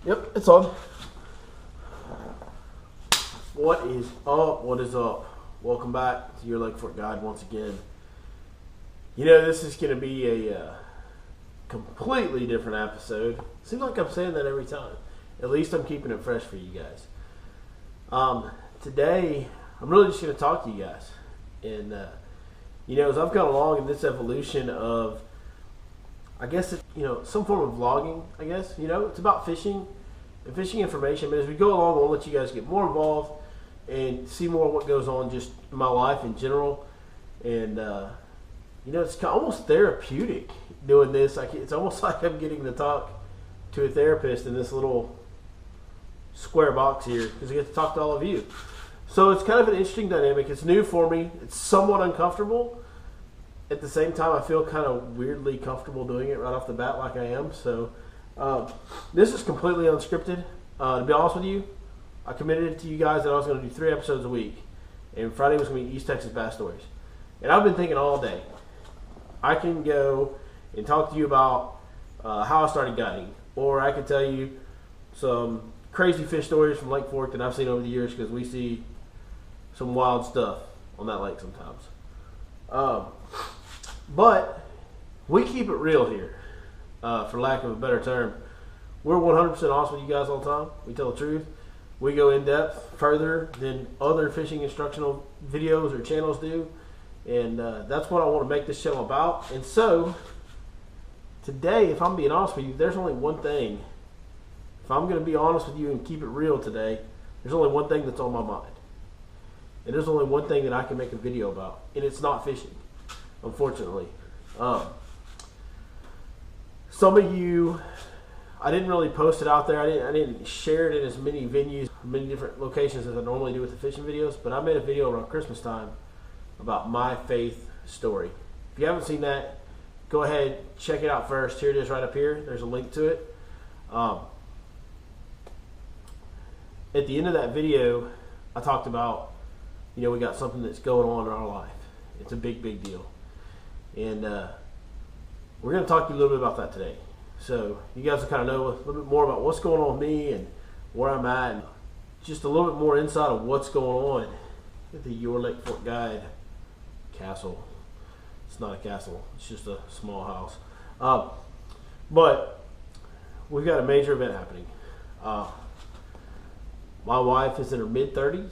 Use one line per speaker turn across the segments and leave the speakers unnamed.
Yep, it's on. What is up? What is up? Welcome back to Your Lake Fork Guide once again. You know, this is going to be a completely different episode. Seems like I'm saying that every time. At least I'm keeping it fresh for you guys. Today, I'm really just going to talk to you guys. And, as I've gone along in this evolution of, I guess, some form of vlogging, I guess. It's about fishing and fishing information. But as we go along, I'll let you guys get more involved and see more of what goes on just in my life in general. And, it's almost therapeutic doing this. It's almost like I'm getting to talk to a therapist in this little square box here because I get to talk to all of you. So it's kind of an interesting dynamic. It's new for me. It's somewhat uncomfortable. At the same time, I feel kind of weirdly comfortable doing it right off the bat like I am. So this is completely unscripted. To be honest with you, I committed to you guys that I was going to do 3 episodes a week. And Friday was going to be East Texas Bass Stories. And I've been thinking all day. I can go and talk to you about how I started guiding. Or I can tell you some crazy fish stories from Lake Fork that I've seen over the years because we see some wild stuff on that lake sometimes. But we keep it real here, for lack of a better term. We're 100% honest with you guys all the time. We tell the truth. We go in depth further than other fishing instructional videos or channels do. And that's what I want to make this channel about. And so, today, if I'm being honest with you, there's only one thing. If I'm going to be honest with you and keep it real today, there's only one thing that's on my mind. And there's only one thing that I can make a video about. And it's not fishing, unfortunately. Some of you, I didn't really post it out there. I didn't share it in as many venues, many different locations as I normally do with the fishing videos. But I made a video around Christmas time about my faith story. If you haven't seen that, go ahead, check it out first. Here it is right up here. There's a link to it. At the end of that video, I talked about, we got something that's going on in our life. It's a big, big deal. And we're going to talk to you a little bit about that today. So you guys will kind of know a little bit more about what's going on with me and where I'm at. And just a little bit more insight of what's going on at the Your Lake Fork Guide castle. It's not a castle. It's just a small house. But we've got a major event happening. My wife is in her mid-30s,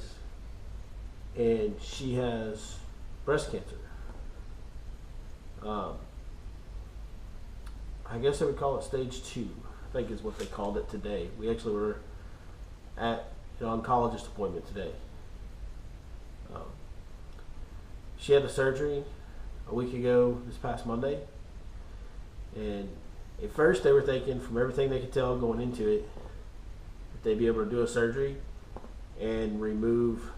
and she has breast cancer. I guess they would call it stage 2, I think is what they called it today. We actually were at an oncologist appointment today. She had the surgery a week ago this past Monday, and at first they were thinking, from everything they could tell going into it, that they'd be able to do a surgery and remove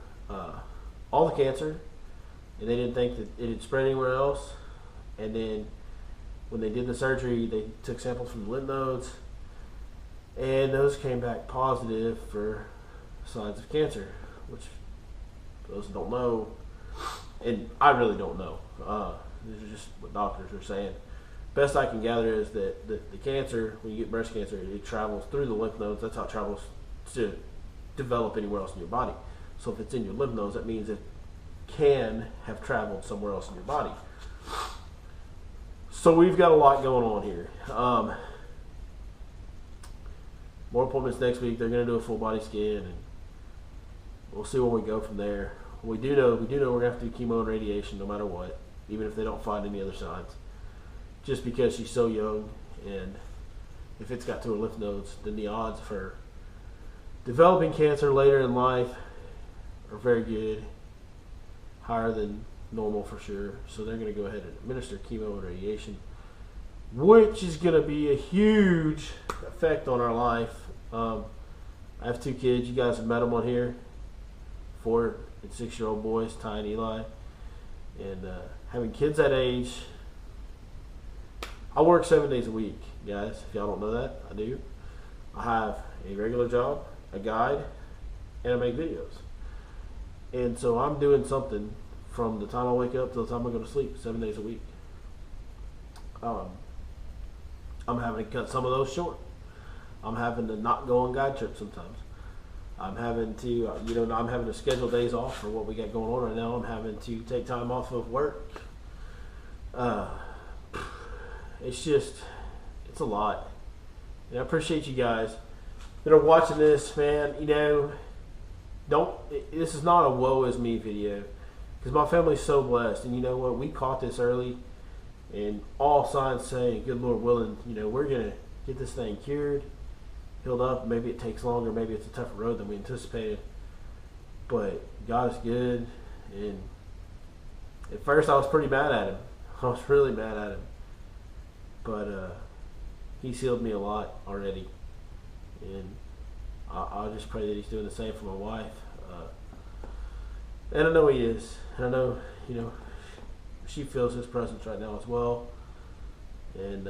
all the cancer, and they didn't think that it had spread anywhere else. And then when they did the surgery, they took samples from the lymph nodes, and those came back positive for signs of cancer, which, for those who don't know, and I really don't know, this is just what doctors are saying. Best I can gather is that the cancer, when you get breast cancer, it travels through the lymph nodes. That's how it travels to develop anywhere else in your body. So if it's in your lymph nodes, that means it can have traveled somewhere else in your body. So we've got a lot going on here. More appointments next week. They're going to do a full body scan, and we'll see where we go from there. We do know we're going to have to do chemo and radiation no matter what, even if they don't find any other signs. Just because she's so young, and if it's got to her lymph nodes, then the odds of her developing cancer later in life are very good, higher than normal for sure. So they're going to go ahead and administer chemo and radiation, which is going to be a huge effect on our life. I have 2 kids. You guys have met them on here, 4 and 6-year-old boys, Ty and Eli. And having kids that age, I work 7 days a week, guys. If y'all don't know that, I do. I have a regular job, a guide, and I make videos. And so I'm doing something from the time I wake up till the time I go to sleep, 7 days a week. I'm having to cut some of those short. I'm having to not go on guide trips sometimes. I'm having to, I'm having to schedule days off for what we got going on right now. I'm having to take time off of work. It's a lot. And I appreciate you guys that are watching this, man. This is not a woe is me video, because my family's so blessed. And you know what? We caught this early, and all signs say, good Lord willing, we're going to get this thing cured, healed up. Maybe it takes longer. Maybe it's a tougher road than we anticipated. But God is good. And at first I was pretty mad at him. I was really mad at him. But he's healed me a lot already. And I'll just pray that he's doing the same for my wife. And I know he is. And I know, she feels his presence right now as well. And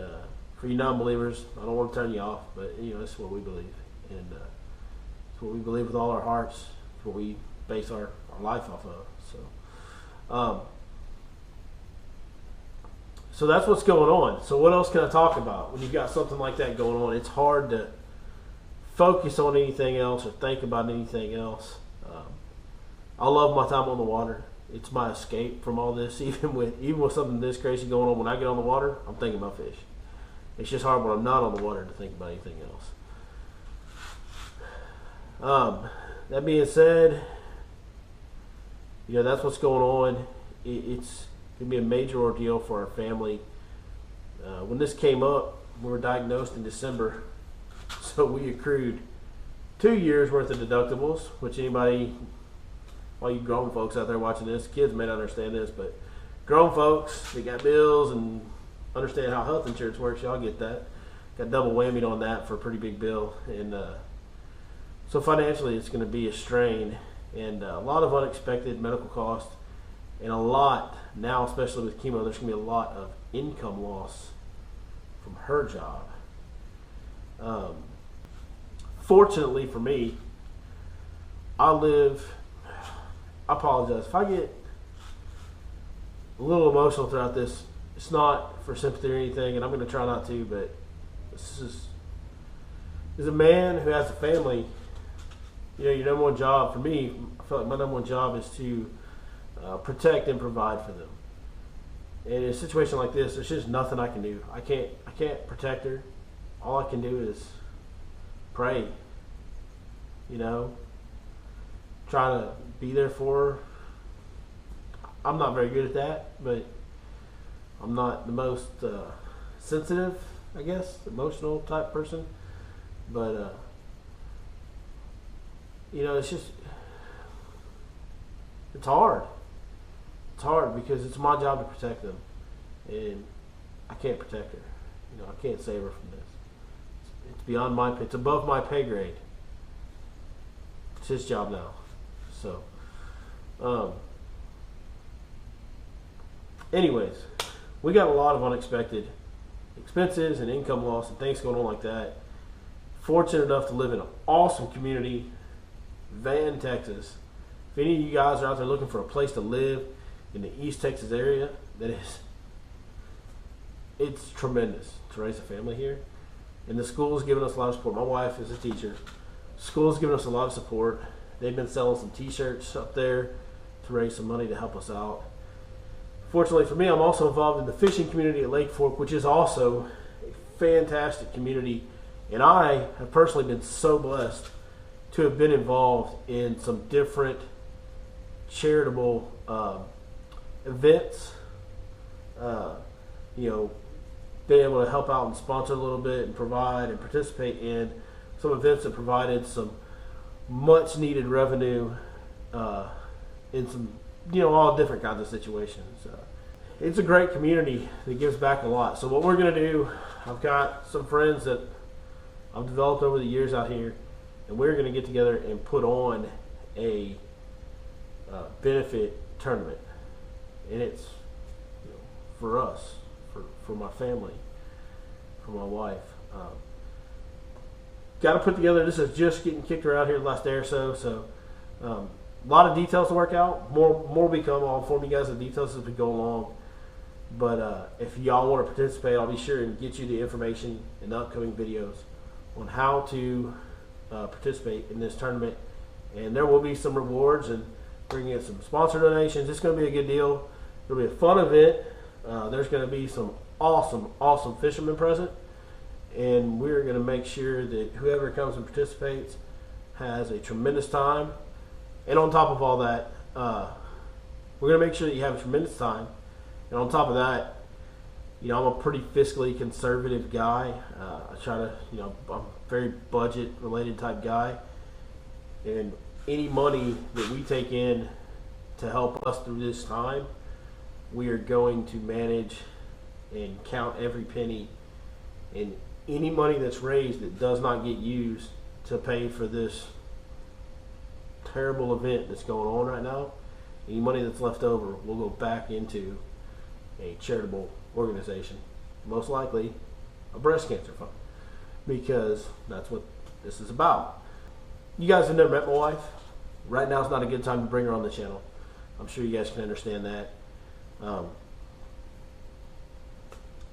for you non-believers, I don't want to turn you off, but this is what we believe. And it's what we believe with all our hearts. It's what we base our life off of. So that's what's going on. So what else can I talk about when you've got something like that going on? It's hard to focus on anything else or think about anything else. I love my time on the water. It's my escape from all this. Even with something this crazy going on, when I get on the water, I'm thinking about fish. It's just hard when I'm not on the water to think about anything else. That being said, that's what's going on. It's going to be a major ordeal for our family. When this came up, we were diagnosed in December, so we accrued 2 years worth of deductibles, which all you grown folks out there watching this, kids may not understand this, but grown folks that got bills and understand how health insurance works, y'all get that. Got double whammied on that for a pretty big bill. And so financially it's going to be a strain, and a lot of unexpected medical costs, and a lot now, especially with chemo, there's going to be a lot of income loss from her job. Fortunately for me, I apologize if I get a little emotional throughout this. It's not for sympathy or anything, and I'm going to try not to, but this is a man who has a family. Your number one job, for me, I feel like my number one job is to protect and provide for them. And in a situation like this, there's just nothing I can do. I can't protect her. All I can do is pray. Try to be there for her. I'm not very good at that, but I'm not the most sensitive, I guess, emotional type person. But it's hard. It's hard because it's my job to protect them, and I can't protect her. I can't save her from this. It's beyond it's above my pay grade. It's his job now. So, anyways, we got a lot of unexpected expenses and income loss and things going on like that. Fortunate enough to live in an awesome community, Van, Texas. If any of you guys are out there looking for a place to live in the East Texas area, it's tremendous to raise a family here. And the school's given us a lot of support. My wife is a teacher. School's given us a lot of support. They've been selling some t-shirts up there to raise some money to help us out. Fortunately for me, I'm also involved in the fishing community at Lake Fork, which is also a fantastic community. And I have personally been so blessed to have been involved in some different charitable events. Being able to help out and sponsor a little bit and provide and participate in some events that provided some much needed revenue in some, all different kinds of situations. It's a great community that gives back a lot. So what we're going to do, I've got some friends that I've developed over the years out here, and we're going to get together and put on a benefit tournament. And it's for us, for my family, for my wife. Got to put together, this is just getting kicked around here the last day or so. So a lot of details to work out. More will become. I'll inform you guys of the details as we go along. But if y'all want to participate, I'll be sure and get you the information in the upcoming videos on how to participate in this tournament, and there will be some rewards and bring in some sponsor donations. It's going to be a good deal. It'll be a fun event. There's going to be some awesome fishermen present, and we're going to make sure that whoever comes and participates has a tremendous time. And on top of all that, we're going to make sure that you have a tremendous time. And on top of that, I'm a pretty fiscally conservative guy. I try to, I'm a very budget related type guy. And any money that we take in to help us through this time, we are going to manage and count every penny. And any money that's raised that does not get used to pay for this terrible event that's going on right now, any money that's left over will go back into a charitable organization, most likely a breast cancer fund, because that's what this is about. You guys have never met my wife. Right now is not a good time to bring her on the channel. I'm sure you guys can understand that.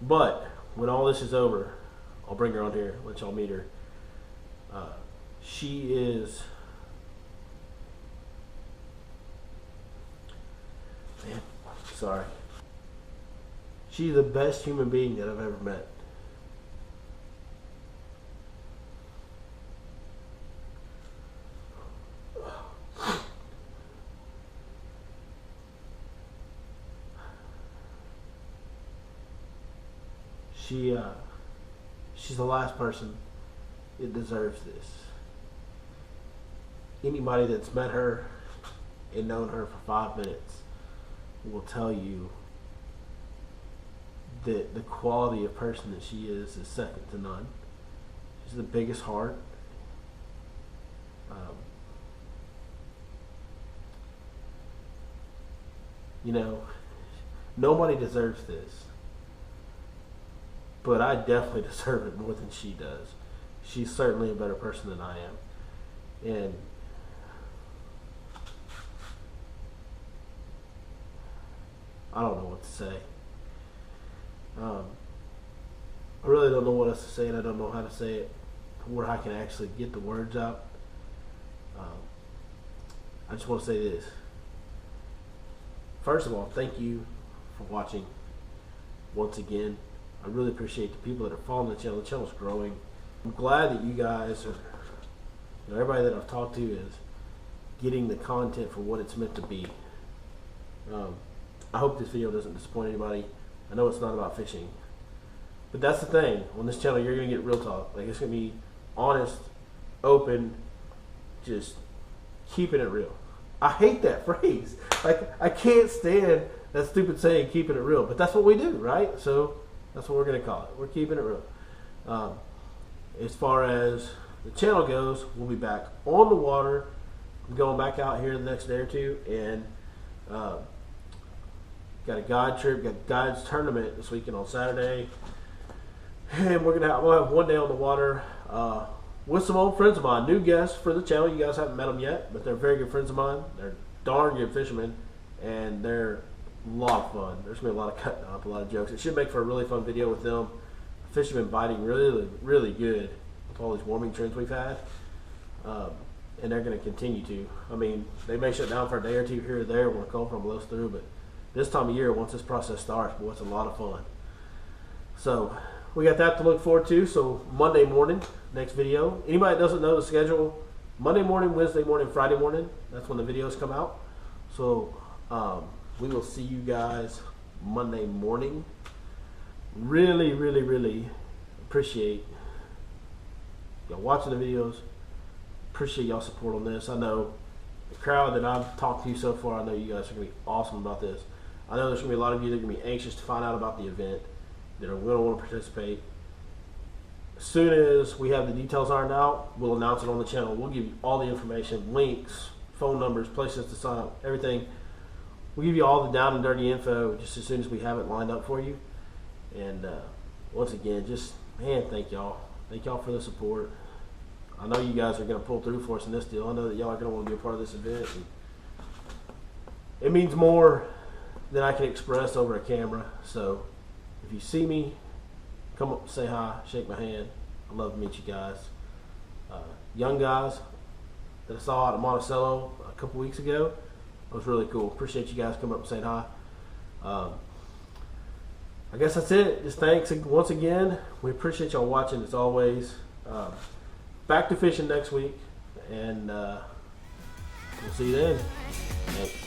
But when all this is over, I'll bring her on here, let y'all meet her. She is, she's the best human being that I've ever met. She's the last person that deserves this. Anybody that's met her and known her for 5 minutes will tell you that the quality of person that she is second to none. She's the biggest heart. Nobody deserves this, but I definitely deserve it more than she does. She's certainly a better person than I am. And I don't know what to say. I really don't know what else to say, and I don't know how to say it where I can actually get the words out. I just want to say this. First of all, thank you for watching once again. I really appreciate the people that are following the channel. The channel's growing. I'm glad that you guys are, everybody that I've talked to is getting the content for what it's meant to be. I hope this video doesn't disappoint anybody. I know it's not about fishing, but that's the thing. On this channel, you're going to get real talk. Like, it's going to be honest, open, just keeping it real. I hate that phrase. Like, I can't stand that stupid saying, keeping it real, but that's what we do, right? So that's what we're going to call it. We're keeping it real. As far as the channel goes, we'll be back on the water. I'm going back out here the next day or two, and got a guide trip, got guides tournament this weekend on Saturday, and we'll have 1 day on the water with some old friends of mine, new guests for the channel. You guys haven't met them yet, but they're very good friends of mine. They're darn good fishermen, and they're a lot of fun. There's gonna be a lot of cutting up, a lot of jokes. It should make for a really fun video with them. Fish have been biting really good with all these warming trends we've had, and they're going to continue to. I mean, they may shut down for a day or two here or there when a cold front blows through, but this time of year, once this process starts, boy, it's a lot of fun. So we got that to look forward to. So Monday morning, next video. Anybody that doesn't know the schedule, Monday morning, Wednesday morning, Friday morning, that's when the videos come out. So we will see you guys Monday morning. Really appreciate y'all watching the videos. Appreciate y'all support on this. I know the crowd that I've talked to so far, I know you guys are going to be awesome about this. I know there's going to be a lot of you that are going to be anxious to find out about the event, that are going to want to participate. As soon as we have the details ironed out, we'll announce it on the channel. We'll give you all the information, links, phone numbers, places to sign up, everything. We'll give you all the down and dirty info just as soon as we have it lined up for you. And once again, just, man, thank y'all. Thank y'all for the support. I know you guys are going to pull through for us in this deal. I know that y'all are going to want to be a part of this event. And it means more than I can express over a camera. So if you see me, come up, say hi, shake my hand. I'd love to meet you guys. Young guys that I saw at Monticello a couple weeks ago. It was really cool. Appreciate you guys coming up and saying hi. I guess that's it. Just thanks once again. We appreciate y'all watching as always. Back to fishing next week, and we'll see you then. Thanks.